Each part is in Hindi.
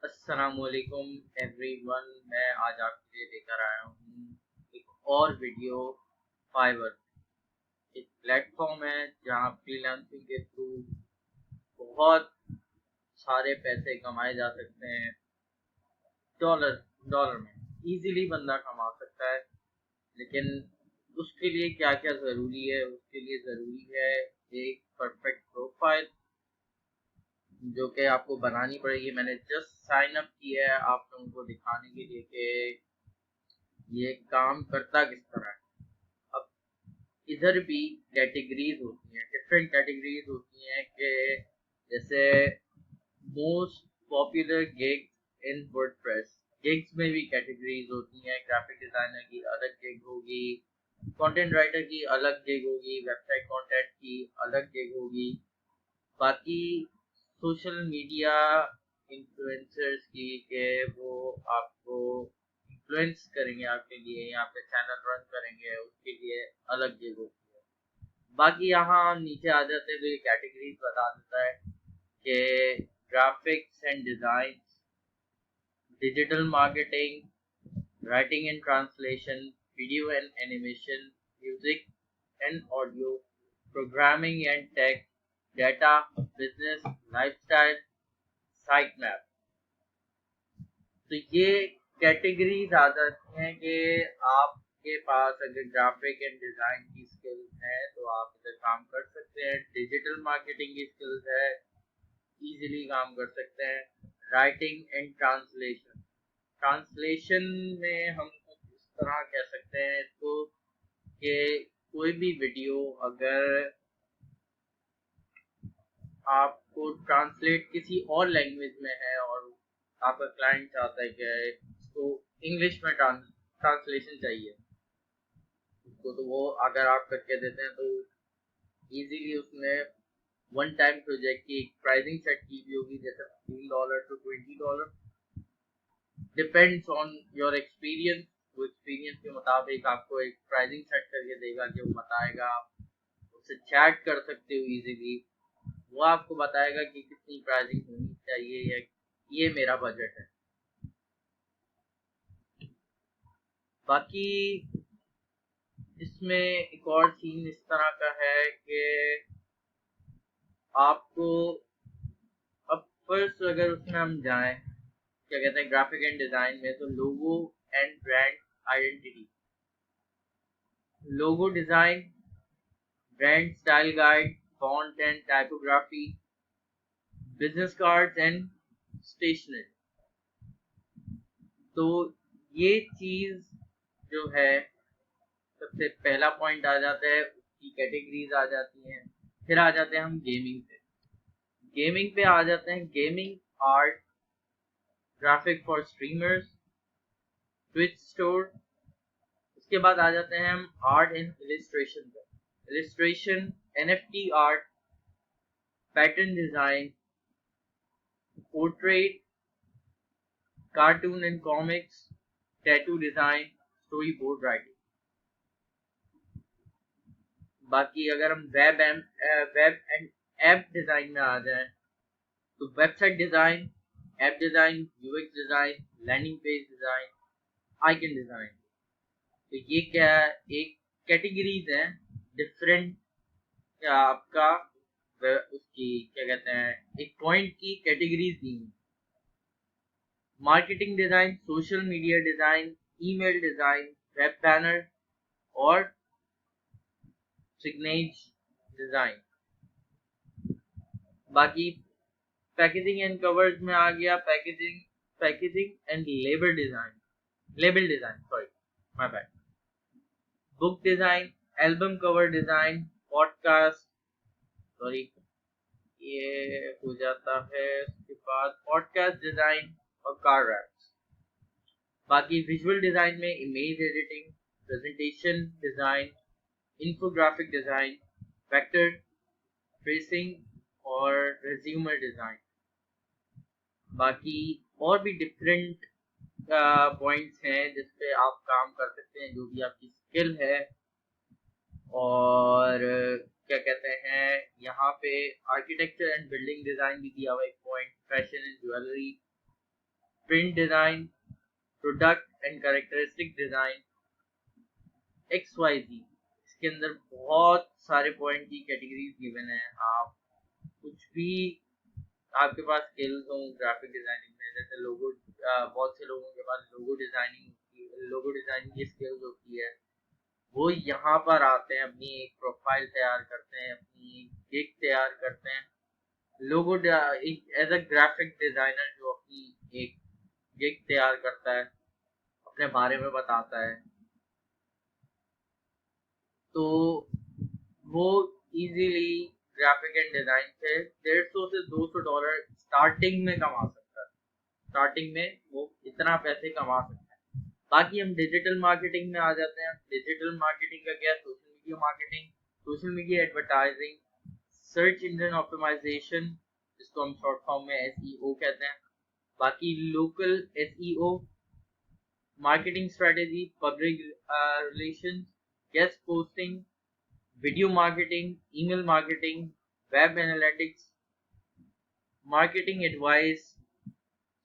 अस्सलामुअलैकुम एवरीवन। मैं आज आपके लिए लेकर आया हूँ एक और वीडियो। फाइवर एक प्लेटफॉर्म है जहाँ फ्रीलांसिंग के थ्रू बहुत सारे पैसे कमाए जा सकते हैं। डॉलर डॉलर में इजीली बंदा कमा सकता है, लेकिन उसके लिए क्या क्या ज़रूरी है? उसके लिए ज़रूरी है एक परफेक्ट प्रोफाइल, जो कि आपको बनानी पड़ेगी। मैंने जस्ट साइन अप किया है आप लोगों को दिखाने के लिए कि ये काम करता किस तरह है। अब इधर भी कैटेगरीज होती हैं, डिफरेंट कैटेगरीज होती हैं कि जैसे मोस्ट पॉपुलर गिग्स इन वर्डप्रेस। गिग्स में भी कैटेगरीज होती हैं। ग्राफिक डिजाइनर की अलग गिग होगी, कंटेंट राइटर की अलग गिग होगी, वेबसाइट कंटेंट की अलग गिग होगी। बाकी सोशल मीडिया इन्फ्लुएंसर्स की के वो आपको इन्फ्लुएंस करेंगे, आपके लिए यहाँ पे चैनल रन करेंगे, उसके लिए अलग गिग होती है। बाकी यहाँ नीचे आ जाते हैं तो ये कैटेगरीज बता देता है कि graphics and design, digital marketing, writing and translation, video and animation, music and audio, programming and tech, data, business, lifestyle, sitemap। तो ये कैटेगरीज आ जाती हैं कि आपके पास अगर ग्राफिक एंड डिजाइन की स्किल्स है तो आप इधर काम कर सकते हैं। डिजिटल मार्केटिंग की स्किल्स है, इजीली काम कर सकते हैं। राइटिंग एंड ट्रांसलेशन, ट्रांसलेशन में हम कुछ इस तरह कह सकते हैं इसको कि कोई भी वीडियो अगर आपको ट्रांसलेट किसी और लैंग्वेज में है और आपका क्लाइंट चाहता है कि इसको इंग्लिश में ट्रांसलेशन चाहिए उसको, तो वो अगर आप करके देते हैं तो इजीली उसमें वन टाइम प्रोजेक्ट की एक प्राइसिंग सेट की हुई होगी, जैसे $15 to $20। Depends on your experience. वो एक्सपीरियंस के मुताबिक आपको एक प्राइसिंग सेट करके देगा कि वो बताएगा, आप उससे चैट कर सकते हो इजीली। वो आपको बताएगा कि कितनी प्राइसिंग होनी चाहिए या ये मेरा बजट है। बाकी इसमें एक और सीन इस तरह का है कि आपको अब फर्स्ट अगर उसमें हम जाएं, क्या कहते हैं, ग्राफिक एंड डिजाइन में, तो logo and brand identity, logo design, brand style guide, font and typography, business cards and stationery. तो ये चीज जो है, सबसे पहला पॉइंट आ जाता है, उसकी कैटेगरीज आ जाती हैं। फिर आ जाते हैं हम गेमिंग पे। गेमिंग पे आ जाते हैं gaming art, graphic for streamers, Twitch store. उसके बाद आ जाते हैं हम आर्ट एंड इलिस्ट्रेशन पे। Illustration, NFT art, pattern design, portrait, cartoon and comics, tattoo design, story board writing. बाकी अगर हम वेब एंड ऐप डिजाइन में आ जाएं, तो website design, app design, UX design, landing page design, icon design. तो ये क्या है, एक कैटेगरीज है डिफरेंट। आपका उसकी क्या कहते हैं, एक पॉइंट की कैटेगरीज दी है। Marketing design, social media design, email design, web banner और सिग्नेज डिजाइन। बाकी पैकेजिंग एंड कवर्स में आ गया packaging and label design sorry, my bad. Book design, album cover design, podcast, sorry ये हो जाता है उसके बाद पॉडकास्ट डिजाइन और कार रैप्स। बाकी विजुअल डिजाइन में image editing, presentation design, infographic design, vector tracing और रेज्यूमर डिजाइन। बाकी और भी डिफरेंट पॉइंट्स हैं जिस पे आप काम कर सकते हैं, जो भी आपकी स्किल है। और क्या कहते हैं, यहाँ पे आर्किटेक्चर एंड बिल्डिंग डिजाइन भी दिया हुआ एक point, fashion and jewellery, print design, product and characteristic design, XYZ। इसके अंदर बहुत सारे पॉइंट की कैटेगरीज गिवन है। आप कुछ भी आपके पास स्किल्स हो ग्राफिक डिज़ाइनिंग में, जैसे लोगो, बहुत से लोगों के पास लोगो डिज़ाइनिंग की स्किल्स होती है, वो यहाँ पर आते हैं, अपनी एक प्रोफाइल तैयार करते हैं, अपनी गिग तैयार करते हैं। लोगो एज अ ग्राफिक डिज़ाइनर जो अपनी एक गिग तैयार करता है, अपने बारे में बताता है, तो वो इजीली ग्राफिक एंड डिज़ाइन से 150 से $200 स्टार्टिंग में कमा सकता है। स्टार्टिंग में वो इतना पैसे कमा सकता है। बाकी हम डिजिटल मार्केटिंग में आ जाते हैं। डिजिटल मार्केटिंग का क्या? Social media marketing, social media advertising, search engine optimisation, जिसको हम शॉर्ट फॉर्म में SEO कहते हैं। बाकी local SEO, marketing strategy, public relations, guest posting, video marketing, email marketing, web analytics, marketing advice,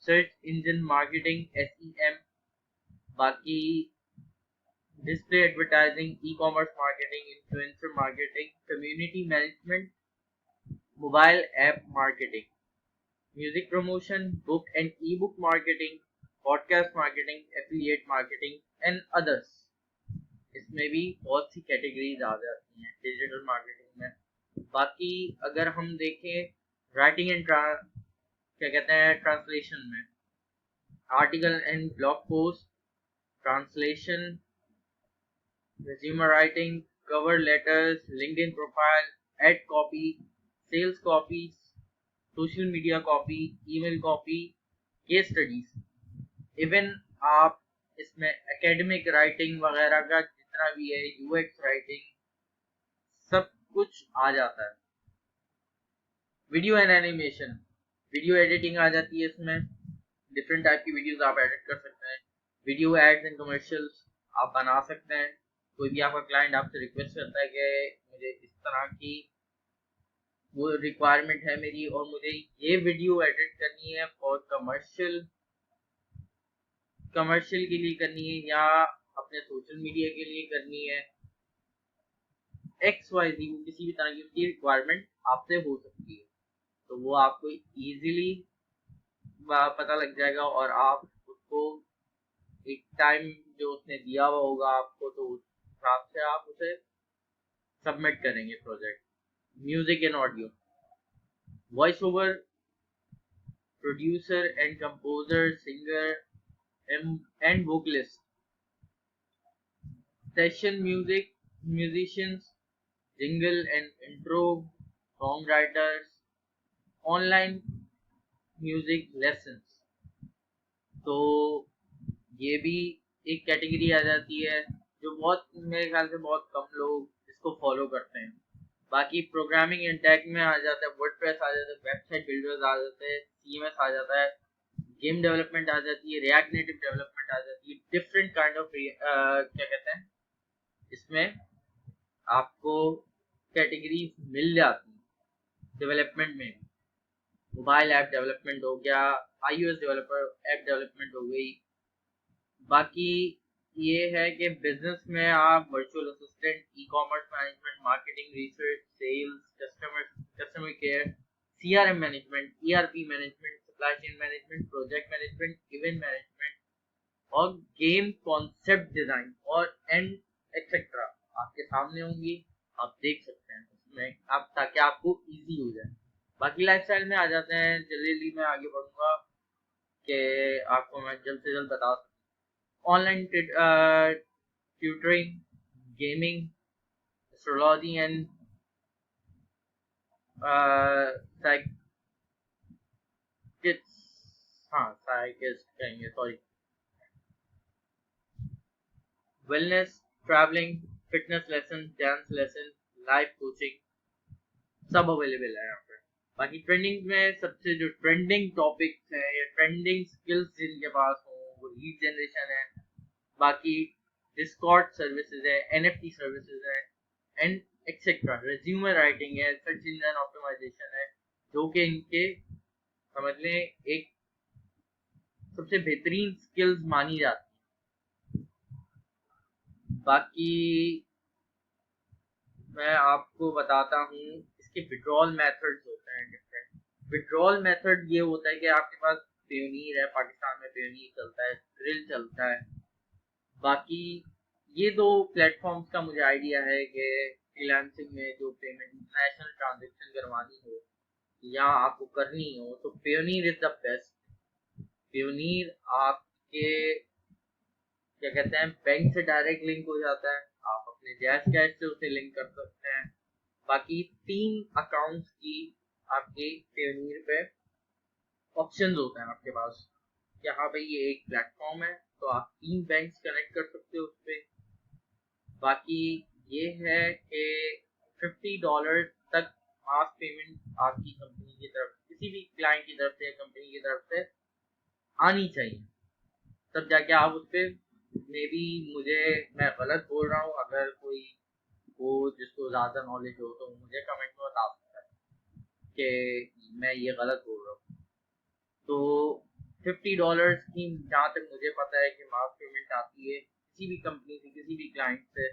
search engine marketing, SEM, बाकी display advertising, e-commerce marketing, influencer marketing, community management, mobile app marketing, music promotion, book and ebook marketing, podcast marketing, affiliate marketing and others। इसमें भी बहुत सी कैटेगरीज आ जाती हैं डिजिटल मार्केटिंग में। बाकी अगर हम देखें राइटिंग एंड क्या कहते हैं ट्रांसलेशन में, article and blog post, translation, resume writing, cover letters, LinkedIn profile, ad copy, sales copy, social media copy, email copy, case studies. Even आप इसमें एकेडमिक राइटिंग वगैरह का जितना भी है, यूएक्स राइटिंग, सब कुछ आ जाता है। Video and animation, video editing आ जाती है इसमें। डिफरेंट टाइप की वीडियोस आप एडिट कर सकते हैं। वीडियो एड्स एंड कमर्शियल्स आप बना सकते हैं। कोई भी आपका क्लाइंट आपसे रिक्वेस्ट करता है कि मुझे इस तरह की वो रिक्वायरमेंट है मेरी और मुझे ये वीडियो एडिट करनी है और कमर्शियल के लिए करनी है या अपने सोशल मीडिया के लिए करनी है, XYZ, किसी भी तरह की उसकी रिक्वायरमेंट आपसे हो सकती है, तो वो आपको इजीली पता लग जाएगा और आप उसको एक टाइम जो उसने दिया हुआ होगा आपको, तो उस हिसाब से आप उसे सबमिट करेंगे project. Music and audio, voice over, producer and composer, singer and vocalist, session music, musicians, jingle and intro, songwriters, online music lessons। तो ये भी एक कैटेगरी आ जाती है जो बहुत, मेरे ख्याल से बहुत कम लोग इसको फॉलो करते हैं। बाकी प्रोग्रामिंग एंड टेक में आ जाता है, वर्डप्रेस आ जाता है, वेबसाइट बिल्डर्स आ जाते हैं, CMS आ जाता है, गेम डेवलपमेंट आ जाती है, रिएक्ट नेटिव डेवलपमेंट आ जाती है। डिफरेंट काइंड ऑफ क्या कहते हैं, इसमें आपको कैटेगरी मिल जाती है। डेवलपमेंट में मोबाइल ऐप डेवलपमेंट हो गया, iOS डेवलपर ऐप डेवलपमेंट हो गई। बाकी ये है कि बिजनेस में आप virtual assistant, e-commerce management, marketing research, sales, customer care, CRM management, ERP management, supply chain management, project management, event management और गेम कॉन्सेप्ट डिजाइन और एंड एक्सेट्रा आपके सामने होंगी, आप देख सकते हैं उसमें आप, ताकि आपको इजी हो जाए। बाकी लाइफस्टाइल में आ जाते हैं, जल्दी मैं आगे बढ़ूंगा कि आपको मैं जल्द से जल्द बता सकूँ। Online tutoring, gaming, astrology and साइकिस्ट कहेंगे, sorry, wellness, travelling, fitness lesson, dance lesson, life coaching, सब अवेलेबल है यहाँ पे। बाकी ट्रेंडिंग में सबसे जो ट्रेंडिंग टॉपिक्स हैं या ट्रेंडिंग स्किल्स जिनके पास हो, वो लीड जनरेशन है, बाकी डिस्कॉर्ड सर्विसेज है, NFT सर्विसेज है एंड एक्सेट्रा, रिज्यूमे राइटिंग है, सर्च इंजन ऑप्टिमाइजेशन है, जो कि इनके समझ लें एक सबसे बेहतरीन स्किल्स मानी जाती हैं। बाकी मैं आपको बताता हूँ, इसके विड्रॉल मेथड्स होते हैं डिफरेंट। विड्रॉल मेथड ये होता है कि आपके पास पेयोनीर है, पाकिस्तान में पेयोनीर चलता है, क्रिल चलता है। बाकी ये दो प्लेटफॉर्म्स का मुझे आइडिया है कि फ्रीलांसिंग में जो पेमेंट इंटरनेशनल ट्रांजेक्शन करवानी हो या आपको करनी हो तो Payoneer is the best. Payoneer आपके क्या कहते हैं बैंक से डायरेक्ट लिंक हो जाता है, आप अपने जैज कैश से उसे लिंक कर सकते हैं। बाकी 3 अकाउंट्स की आपके पेयोनीर पे ऑप्शंस होते हैं आपके पास कि हाँ भाई ये एक प्लेटफॉर्म है तो आप 3 बैंक्स कनेक्ट कर सकते हो उस पर। बाकी ये है कि $50 तक मास पेमेंट आपकी कंपनी की तरफ, किसी भी क्लाइंट की तरफ से या कंपनी की तरफ से आनी चाहिए, तब जाके आप उस पर मे बी, मुझे मैं गलत बोल रहा हूँ, अगर कोई हो जिसको ज़्यादा नॉलेज हो तो मुझे कमेंट में बता सकता है कि मैं ये गलत बोल रहा हूँ। तो $50 की जहाँ तक मुझे पता है कि मास पेमेंट आती है किसी भी कंपनी से, किसी भी क्लाइंट से,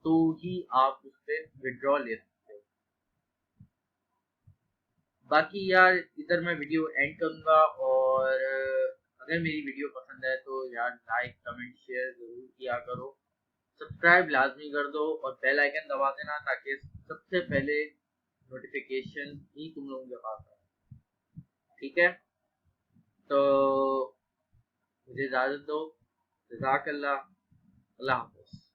तो ही आप उस पर विड्रॉ ले सकते हो। बाकी यार इधर मैं वीडियो एंड करूँगा, और अगर मेरी वीडियो पसंद है तो यार लाइक कमेंट शेयर ज़रूर किया करो, सब्सक्राइब लाजमी कर दो और बेल आइकन दबा देना ताकि सबसे पहले नोटिफिकेशन ही तुम लोगों के पास आए। ठीक है, तो मुझे इजाज़त दो। जज़ाकल्लाह। अल्लाह हाफ़िज़।